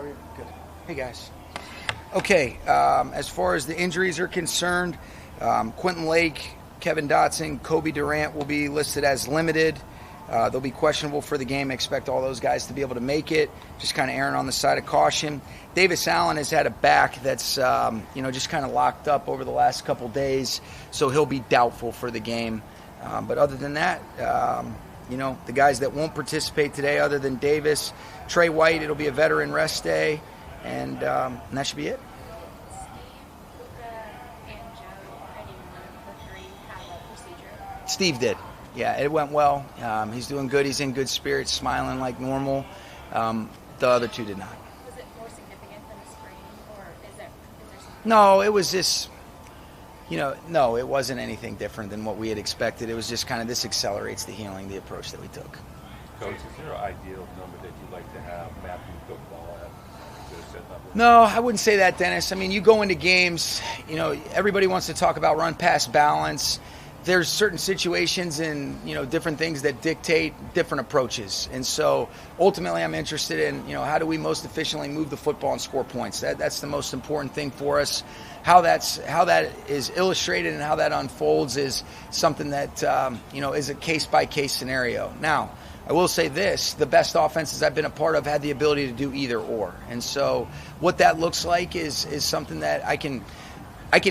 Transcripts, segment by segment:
are you? Good. Hey, guys. Okay, as far as the injuries are concerned, Quentin Lake, Kevin Dotson, Kobe Durant will be listed as limited. They'll be questionable for the game. I expect all those guys to be able to make it. Just kind of erring on the side of caution. Davis Allen has had a back that's, just kind of locked up over the last couple days, so he'll be doubtful for the game. But other than that, the guys that won't participate today, other than Davis, Trey White, it'll be a veteran rest day, and that should be it. Steve did. Yeah, it went well. He's doing good. He's in good spirits, smiling like normal. The other two did not. Was it more significant than a sprain, or is there something? No, it was just, no, it wasn't anything different than what we had expected. It was just kind of this accelerates the healing, the approach that we took. Coach, is there an ideal number that you'd like to have Matthew throw the ball at? No, I wouldn't say that, Dennis. I mean, you go into games, everybody wants to talk about run-pass balance. There's certain situations and, different things that dictate different approaches. And so ultimately I'm interested in, how do we most efficiently move the football and score points? That's the most important thing for us. How that is illustrated and how that unfolds is something that, is a case-by-case scenario. Now, I will say this, the best offenses I've been a part of had the ability to do either or. And so what that looks like is something that I can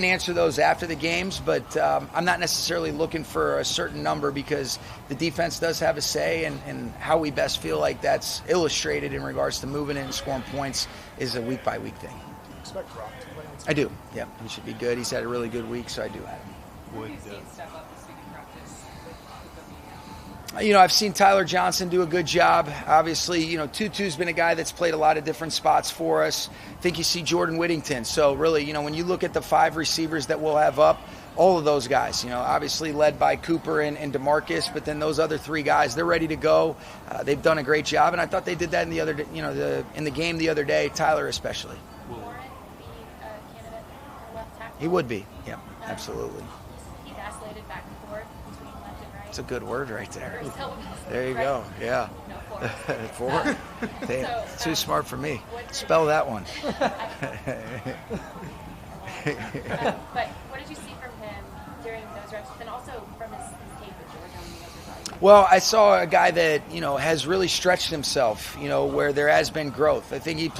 answer those after the games, but I'm not necessarily looking for a certain number because the defense does have a say, and how we best feel like that's illustrated in regards to moving it and scoring points is a week-by-week thing. Expect Brock to play. I do, yeah. He should be good. He's had a really good week, so I do have him. What have you seen step up this week in practice with the I've seen Tyler Johnson do a good job. Obviously, Tutu's been a guy that's played a lot of different spots for us. I think you see Jordan Whittington. So really, when you look at the 5 receivers that we'll have up, all of those guys, obviously led by Cooper and DeMarcus, but then those other 3 guys, they're ready to go. They've done a great job, and I thought they did that in the game the other day, Tyler especially. Warren be a candidate for left tackle? He would be, yeah, absolutely. He's vacillated back and forth between left and right. It's a good word right there. Or so- There you right. go, yeah. No, forward. Forward. Damn, too smart for me. Spell that one. But what did you see from him during those reps, and also from his tape with Georgia on the other side? Well, I saw a guy that, has really stretched himself, where there has been growth. I think he's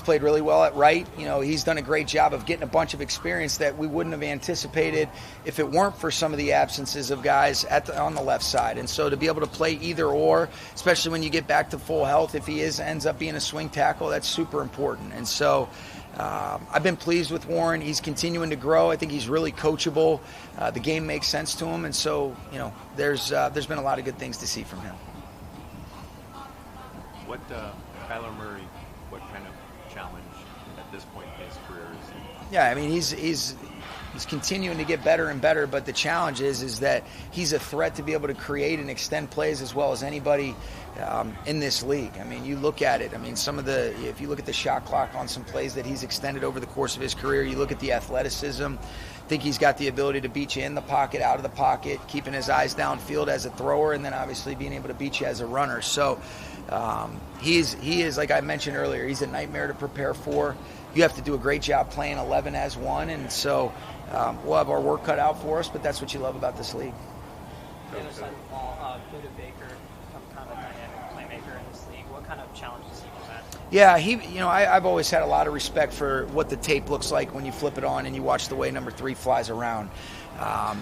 played really well at right. He's done a great job of getting a bunch of experience that we wouldn't have anticipated if it weren't for some of the absences of guys on the left side. And so to be able to play either or, especially when you get back to full health, if he ends up being a swing tackle, that's super important. And so I've been pleased with Warren. He's continuing to grow. I think he's really coachable. The game makes sense to him, and so there's been a lot of good things to see from him. What Kyler Murray? What kind of challenge at this point in his career is he? Yeah, I mean he's continuing to get better and better, but the challenge is that he's a threat to be able to create and extend plays as well as anybody in this league. I mean, you look at it. I mean, if you look at the shot clock on some plays that he's extended over the course of his career, you look at the athleticism. I think he's got the ability to beat you in the pocket, out of the pocket, keeping his eyes downfield as a thrower, and then obviously being able to beat you as a runner. So he is, like I mentioned earlier, he's a nightmare to prepare for. You have to do a great job playing 11 as one, and so we'll have our work cut out for us, but that's what you love about this league. the other side of the ball? Budda Baker, kind of a dynamic playmaker in this league. What kind of challenges he was at? Yeah, I've always had a lot of respect for what the tape looks like when you flip it on and you watch the way number 3 flies around.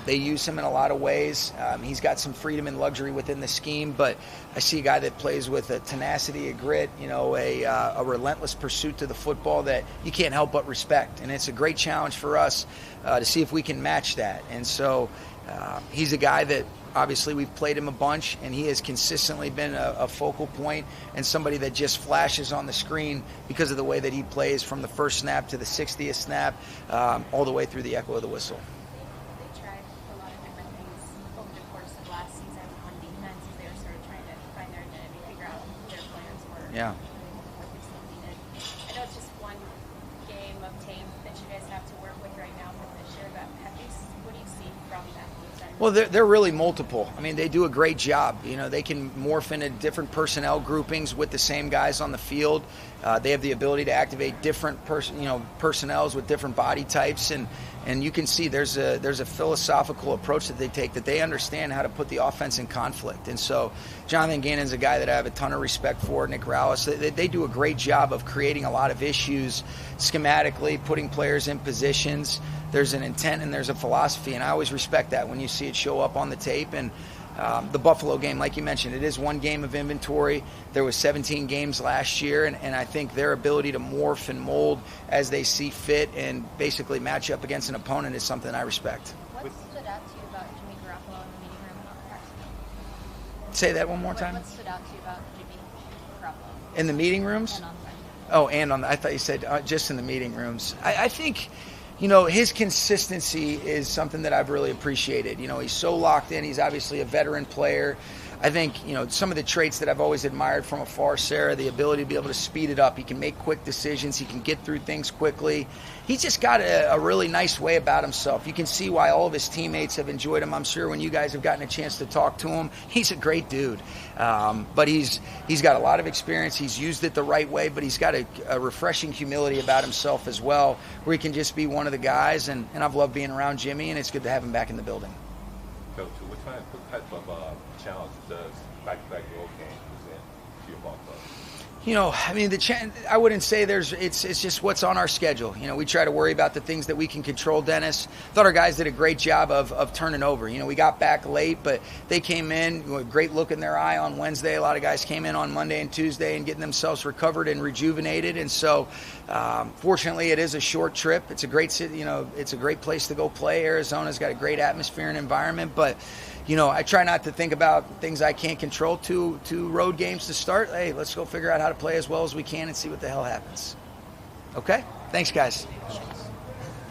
They use him in a lot of ways. He's got some freedom and luxury within the scheme, but I see a guy that plays with a tenacity, a grit, a relentless pursuit to the football that you can't help but respect. And it's a great challenge for us to see if we can match that. And so he's a guy that obviously we've played him a bunch, and he has consistently been a focal point and somebody that just flashes on the screen because of the way that he plays from the first snap to the 60th snap, all the way through the echo of the whistle. They tried a lot of different things over the course of last season on defense as they were sort of trying to find their identity, figure out who their players were. Yeah. What they still needed. I know it's just one game of tape that you guys have to work with right now from this year, but what do you see from that defense Well, they're really multiple. I mean, they do a great job. You know, they can morph into different personnel groupings with the same guys on the field. They have the ability to activate different personnels with different body types, and you can see there's a philosophical approach that they take, that they understand how to put the offense in conflict. And so Jonathan Gannon's a guy that I have a ton of respect for. Nick Rallis, they do a great job of creating a lot of issues schematically, putting players in positions. There's an intent and there's a philosophy, and I always respect that when you see it show up on the tape. And the Buffalo game, like you mentioned, it is one game of inventory. There was 17 games last year, and I think their ability to morph and mold as they see fit and basically match up against an opponent is something I respect. What stood out to you about Jimmy Garoppolo in the meeting room and on the practice field? Say that one more time. What stood out to you about Jimmy Garoppolo? In the meeting rooms? And on the practice field? Oh, and I thought you said just in the meeting rooms. I think, his consistency is something that I've really appreciated. He's so locked in. He's obviously a veteran player. I think, some of the traits that I've always admired from afar, Sarah, the ability to be able to speed it up. He can make quick decisions. He can get through things quickly. He's just got a really nice way about himself. You can see why all of his teammates have enjoyed him. I'm sure when you guys have gotten a chance to talk to him, he's a great dude. But he's got a lot of experience. He's used it the right way, but he's got a refreshing humility about himself as well, where he can just be one of the guys. And I've loved being around Jimmy, and it's good to have him back in the building. Coach, what type of challenge does back-to-back road games present to your ball club? I wouldn't say it's just what's on our schedule. We try to worry about the things that we can control, Dennis. Thought our guys did a great job of turning over. We got back late, but they came in with a great look in their eye on Wednesday. A lot of guys came in on Monday and Tuesday and getting themselves recovered and rejuvenated. And so, fortunately, it is a short trip. It's a great city. It's a great place to go play. Arizona's got a great atmosphere and environment, but I try not to think about things I can't control. Two road games to start. Hey, let's go figure out how to play as well as we can and see what the hell happens. Okay? Thanks, guys.